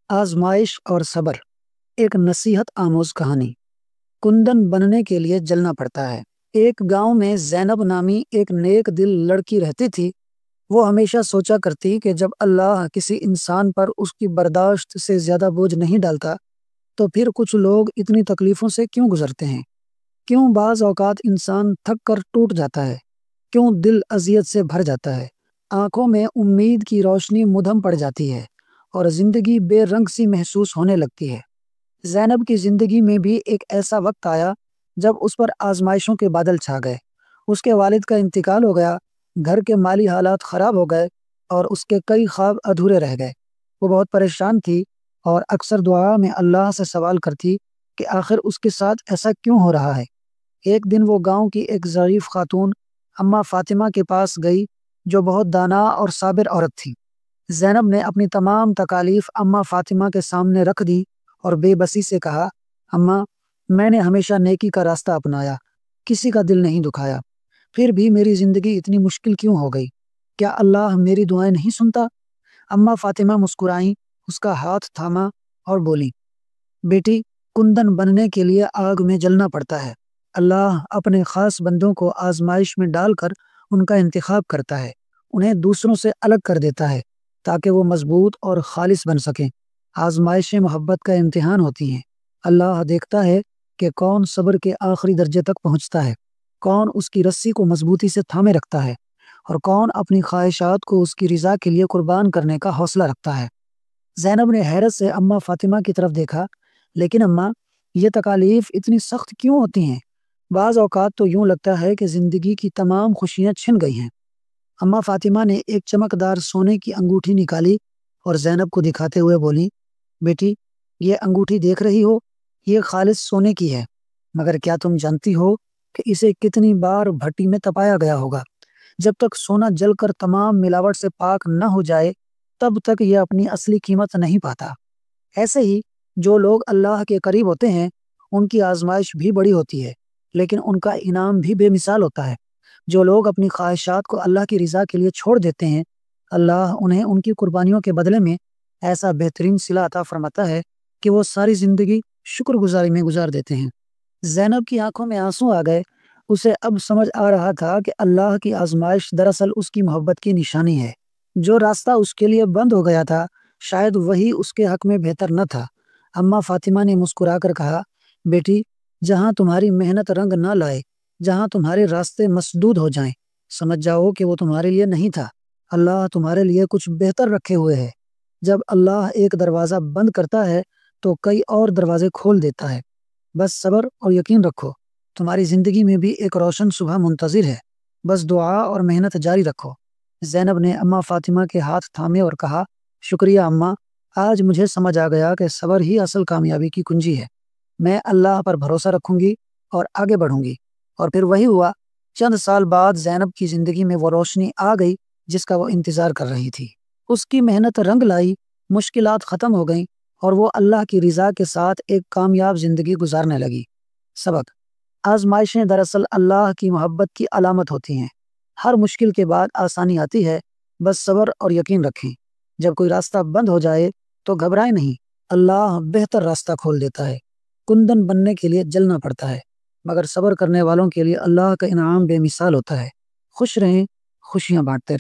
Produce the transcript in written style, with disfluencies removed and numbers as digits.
آزمائش اور صبر، ایک نصیحت آموز کہانی۔ کندن بننے کے لیے جلنا پڑتا ہے۔ ایک گاؤں میں زینب نامی ایک نیک دل لڑکی رہتی تھی۔ وہ ہمیشہ سوچا کرتی کہ جب اللہ کسی انسان پر اس کی برداشت سے زیادہ بوجھ نہیں ڈالتا تو پھر کچھ لوگ اتنی تکلیفوں سے کیوں گزرتے ہیں؟ کیوں بعض اوقات انسان تھک کر ٹوٹ جاتا ہے؟ کیوں دل اذیت سے بھر جاتا ہے؟ آنکھوں میں امید کی روشنی مدھم پڑ جاتی ہے اور زندگی بے رنگ سی محسوس ہونے لگتی ہے۔ زینب کی زندگی میں بھی ایک ایسا وقت آیا جب اس پر آزمائشوں کے بادل چھا گئے۔ اس کے والد کا انتقال ہو گیا، گھر کے مالی حالات خراب ہو گئے اور اس کے کئی خواب ادھورے رہ گئے۔ وہ بہت پریشان تھی اور اکثر دعا میں اللہ سے سوال کرتی کہ آخر اس کے ساتھ ایسا کیوں ہو رہا ہے۔ ایک دن وہ گاؤں کی ایک ضعیف خاتون اماں فاطمہ کے پاس گئی جو بہت دانا اور صابر عورت تھی۔ زینب نے اپنی تمام تکالیف اماں فاطمہ کے سامنے رکھ دی اور بے بسی سے کہا، اماں، میں نے ہمیشہ نیکی کا راستہ اپنایا، کسی کا دل نہیں دکھایا، پھر بھی میری زندگی اتنی مشکل کیوں ہو گئی؟ کیا اللہ میری دعائیں نہیں سنتا؟ اماں فاطمہ مسکرائیں، اس کا ہاتھ تھاما اور بولی، بیٹی، کندن بننے کے لیے آگ میں جلنا پڑتا ہے۔ اللہ اپنے خاص بندوں کو آزمائش میں ڈال کر ان کا انتخاب کرتا ہے، انہیں دوسروں سے الگ کر دیتا ہے تاکہ وہ مضبوط اور خالص بن سکیں۔ آزمائشیں محبت کا امتحان ہوتی ہیں۔ اللہ دیکھتا ہے کہ کون صبر کے آخری درجے تک پہنچتا ہے، کون اس کی رسی کو مضبوطی سے تھامے رکھتا ہے اور کون اپنی خواہشات کو اس کی رضا کے لیے قربان کرنے کا حوصلہ رکھتا ہے۔ زینب نے حیرت سے اماں فاطمہ کی طرف دیکھا، لیکن اماں، یہ تکالیف اتنی سخت کیوں ہوتی ہیں؟ بعض اوقات تو یوں لگتا ہے کہ زندگی کی تمام خوشیاں چھن گئی ہیں۔ اماں فاطمہ نے ایک چمکدار سونے کی انگوٹھی نکالی اور زینب کو دکھاتے ہوئے بولی، بیٹی، یہ انگوٹھی دیکھ رہی ہو؟ یہ خالص سونے کی ہے، مگر کیا تم جانتی ہو کہ اسے کتنی بار بھٹی میں تپایا گیا ہوگا؟ جب تک سونا جل کر تمام ملاوٹ سے پاک نہ ہو جائے تب تک یہ اپنی اصلی قیمت نہیں پاتا۔ ایسے ہی جو لوگ اللہ کے قریب ہوتے ہیں ان کی آزمائش بھی بڑی ہوتی ہے، لیکن ان کا انعام بھی بے مثال ہوتا ہے۔ جو لوگ اپنی خواہشات کو اللہ کی رضا کے لیے چھوڑ دیتے ہیں، اللہ انہیں ان کی قربانیوں کے بدلے میں ایسا بہترین صلہ عطا فرماتا ہے کہ وہ ساری زندگی شکر گزاری میں گزار دیتے ہیں۔ زینب کی آنکھوں میں آنسو آ گئے۔ اسے اب سمجھ آ رہا تھا کہ اللہ کی آزمائش دراصل اس کی محبت کی نشانی ہے۔ جو راستہ اس کے لیے بند ہو گیا تھا شاید وہی اس کے حق میں بہتر نہ تھا۔ اماں فاطمہ نے مسکرا کر کہا، بیٹی، جہاں تمہاری محنت رنگ نہ لائے، جہاں تمہارے راستے مسدود ہو جائیں، سمجھ جاؤ کہ وہ تمہارے لیے نہیں تھا۔ اللہ تمہارے لیے کچھ بہتر رکھے ہوئے ہے۔ جب اللہ ایک دروازہ بند کرتا ہے تو کئی اور دروازے کھول دیتا ہے۔ بس صبر اور یقین رکھو، تمہاری زندگی میں بھی ایک روشن صبح منتظر ہے۔ بس دعا اور محنت جاری رکھو۔ زینب نے اماں فاطمہ کے ہاتھ تھامے اور کہا، شکریہ اماں، آج مجھے سمجھ آ گیا کہ صبر ہی اصل کامیابی کی کنجی ہے۔ میں اللہ پر بھروسہ رکھوں گی اور آگے بڑھوں گی۔ اور پھر وہی ہوا۔ چند سال بعد زینب کی زندگی میں وہ روشنی آ گئی جس کا وہ انتظار کر رہی تھی۔ اس کی محنت رنگ لائی، مشکلات ختم ہو گئیں اور وہ اللہ کی رضا کے ساتھ ایک کامیاب زندگی گزارنے لگی۔ سبق: آزمائشیں دراصل اللہ کی محبت کی علامت ہوتی ہیں۔ ہر مشکل کے بعد آسانی آتی ہے، بس صبر اور یقین رکھیں۔ جب کوئی راستہ بند ہو جائے تو گھبرائیں نہیں، اللہ بہتر راستہ کھول دیتا ہے۔ کندن بننے کے لیے جلنا پڑتا ہے، مگر صبر کرنے والوں کے لیے اللہ کا انعام بے مثال ہوتا ہے۔ خوش رہیں، خوشیاں بانٹتے رہیں۔